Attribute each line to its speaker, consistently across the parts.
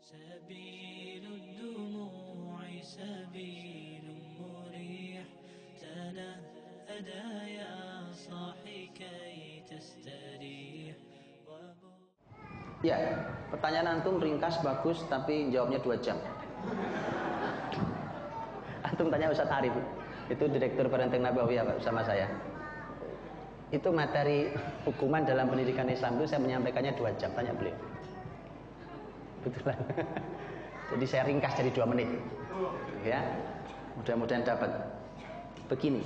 Speaker 1: سبيل الدموع سبيل مريح تنهدى يا صاحي كي تستريح.
Speaker 2: Ya, pertanyaan antum ringkas bagus tapi jawabnya 2 jam. Antum tanya Ustaz Arif, itu Direktur Parenting Nabawiyah Pak, sama saya. Itu materi hukuman dalam pendidikan Islam itu saya menyampaikannya 2 jam, tanya beliau. Betulan. Jadi saya ringkas jadi 2 menit. Ya, mudah-mudahan dapat. Begini.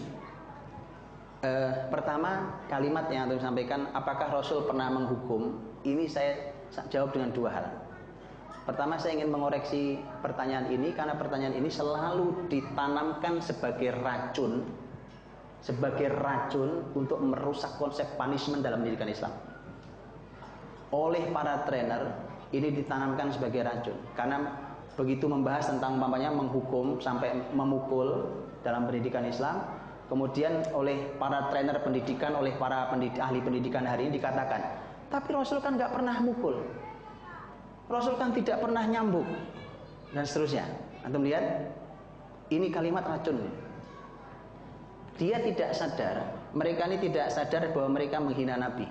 Speaker 2: Pertama, kalimat yang antum sampaikan, apakah Rasul pernah menghukum? Ini saya jawab dengan 2 hal. Pertama, saya ingin mengoreksi pertanyaan ini karena pertanyaan ini selalu ditanamkan sebagai racun untuk merusak konsep punishment dalam pendidikan Islam. Oleh para trainer ini ditanamkan sebagai racun karena begitu membahas tentang umpamanya menghukum sampai memukul dalam pendidikan Islam, kemudian oleh para trainer pendidikan, oleh para ahli pendidikan hari ini dikatakan, tapi Rasul kan nggak pernah mukul, Rasul kan tidak pernah nyambuk, dan seterusnya. Antum lihat, ini kalimat racun. Dia tidak sadar, mereka ini tidak sadar bahwa mereka menghina Nabi.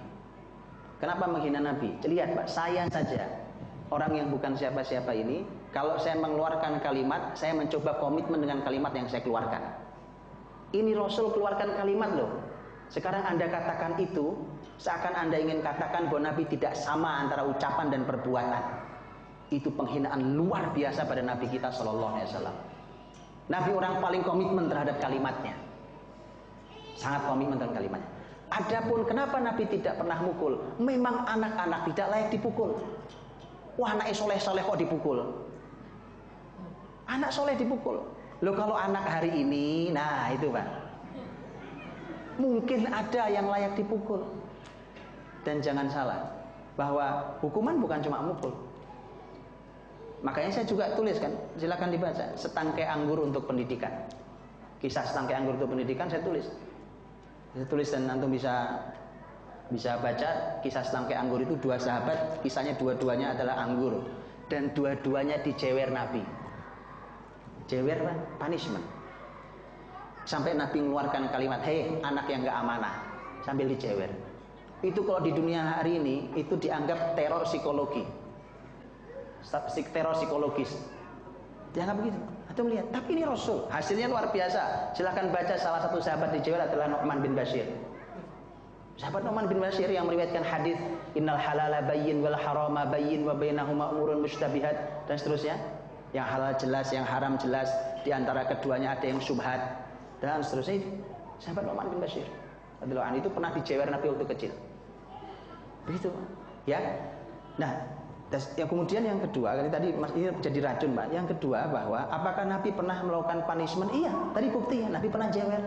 Speaker 2: Kenapa menghina Nabi? Lihat Pak, saya saja, orang yang bukan siapa-siapa ini, kalau saya mengeluarkan kalimat, saya mencoba komitmen dengan kalimat yang saya keluarkan. Ini Rasul keluarkan kalimat loh. Sekarang Anda katakan itu, seakan Anda ingin katakan bahwa Nabi tidak sama antara ucapan dan perbuatan. Itu penghinaan luar biasa pada Nabi kita SAW. Nabi orang paling komitmen terhadap kalimatnya. Sangat komitmen terhadap kalimatnya. Adapun kenapa Nabi tidak pernah mukul? Memang anak-anak tidak layak dipukul. Wah, anak soleh-soleh kok dipukul? Anak soleh dipukul. Loh, kalau anak hari ini, nah itu Pak, mungkin ada yang layak dipukul. Dan jangan salah, bahwa hukuman bukan cuma mukul. Makanya saya juga tuliskan, silakan dibaca, Setangkai Anggur untuk Pendidikan. Kisah Setangkai Anggur untuk Pendidikan saya tulis. Saya tulis dan antum bisa baca kisah Setangkai Anggur itu 2 sahabat, kisahnya dua-duanya adalah anggur dan dua-duanya dijewer Nabi. Jewer punishment. Sampai Nabi mengeluarkan kalimat, "Hei, anak yang gak amanah," sambil dijewer. Itu kalau di dunia hari ini itu dianggap teror psikologi. Teror psikologis. Dianggap begitu. Atau melihat, tapi ini Rasul, hasilnya luar biasa. Silahkan baca, salah satu sahabat dijewer adalah Nu'man bin Bashir. Sahabat Nu'man bin Bashir yang meriwayatkan hadis innal halala bayyin wal harama bayyin wa bainahuma umurun mustabihat dan seterusnya. Yang halal jelas, yang haram jelas, di antara keduanya ada yang syubhat dan seterusnya. Sahabat Nu'man bin Bashir radhiyallahu anhu itu pernah dijewer Nabi waktu kecil. Begitu, ya. Nah, yang kemudian yang kedua, tadi Mas ini jadi racun, Pak. Yang kedua bahwa apakah Nabi pernah melakukan punishment? Iya, tadi bukti ya, Nabi pernah jewer.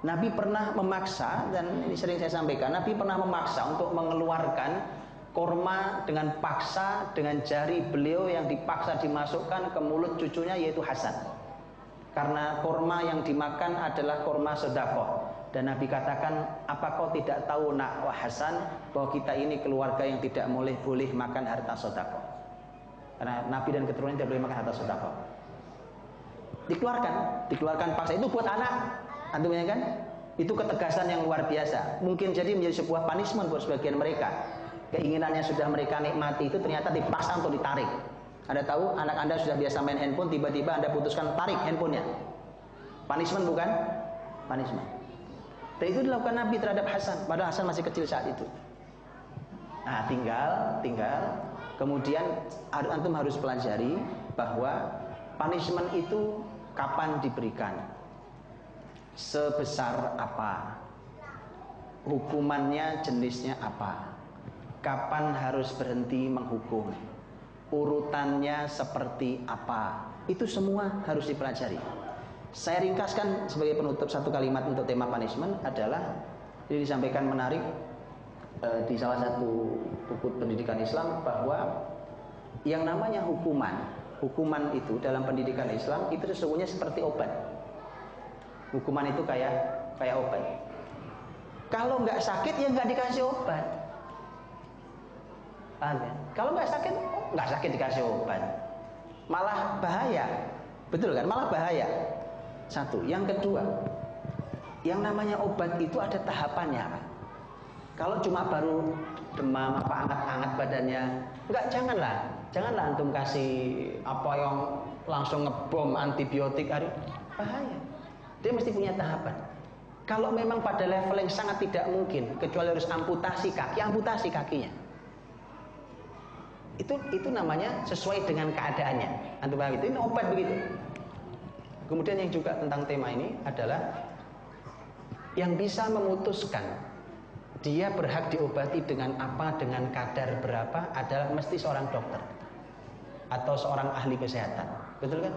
Speaker 2: Nabi pernah memaksa, dan ini sering saya sampaikan, Nabi pernah memaksa untuk mengeluarkan korma dengan paksa, dengan jari beliau yang dipaksa dimasukkan ke mulut cucunya yaitu Hasan. Karena korma yang dimakan adalah korma sedekah. Dan Nabi katakan, apa kau tidak tahu nak wah Hasan, bahwa kita ini keluarga yang tidak boleh makan harta sedekah. Karena Nabi dan keturunannya tidak boleh makan harta sedekah. Dikeluarkan paksa itu buat anak. Antum ya kan? Itu ketegasan yang luar biasa. Mungkin jadi menjadi sebuah punishment buat sebagian mereka. Keinginannya sudah mereka nikmati itu ternyata dipaksa untuk ditarik. Anda tahu anak Anda sudah biasa main handphone, tiba-tiba Anda putuskan tarik handphonenya. Punishment bukan? Punishment. Dan itu dilakukan Nabi terhadap Hasan, padahal Hasan masih kecil saat itu. Nah, tinggal kemudian antum harus pelajari bahwa punishment itu kapan diberikan, sebesar apa, hukumannya jenisnya apa, kapan harus berhenti menghukum, urutannya seperti apa, itu semua harus dipelajari. Saya ringkaskan sebagai penutup satu kalimat untuk tema punishment adalah, ini disampaikan menarik di salah satu buku pendidikan Islam, bahwa yang namanya hukuman itu dalam pendidikan Islam itu sesungguhnya seperti obat. Hukuman itu kayak obat. Kalau nggak sakit ya nggak dikasih obat. Paham ya? Kalau nggak sakit, nggak sakit dikasih obat, malah bahaya, betul kan? Malah bahaya. Satu, yang kedua, yang namanya obat itu ada tahapannya. Kalau cuma baru demam apa anget-anget badannya, janganlah antum kasih apa yang langsung ngebom antibiotik, bahaya. Dia mesti punya tahapan. Kalau memang pada level yang sangat tidak mungkin, kecuali harus amputasi kakinya. Itu namanya sesuai dengan keadaannya. Antum paham itu? Ini obat begitu. Kemudian yang juga tentang tema ini adalah yang bisa memutuskan dia berhak diobati dengan apa, dengan kadar berapa adalah mesti seorang dokter atau seorang ahli kesehatan. Betul kan?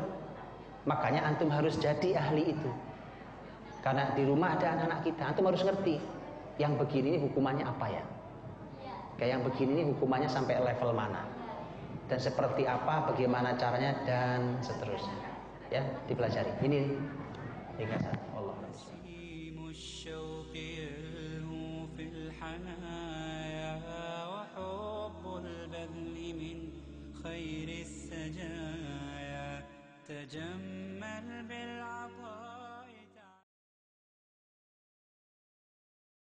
Speaker 2: Makanya antum harus jadi ahli itu. Karena di rumah ada anak-anak kita, antum harus ngerti yang begini ini hukumannya apa ya. Kayak yang begini ini hukumannya sampai level mana. Dan seperti apa, bagaimana caranya dan seterusnya. Ya, dipelajari. Ini ringkasan. Allah.
Speaker 1: تجمل بالعطاء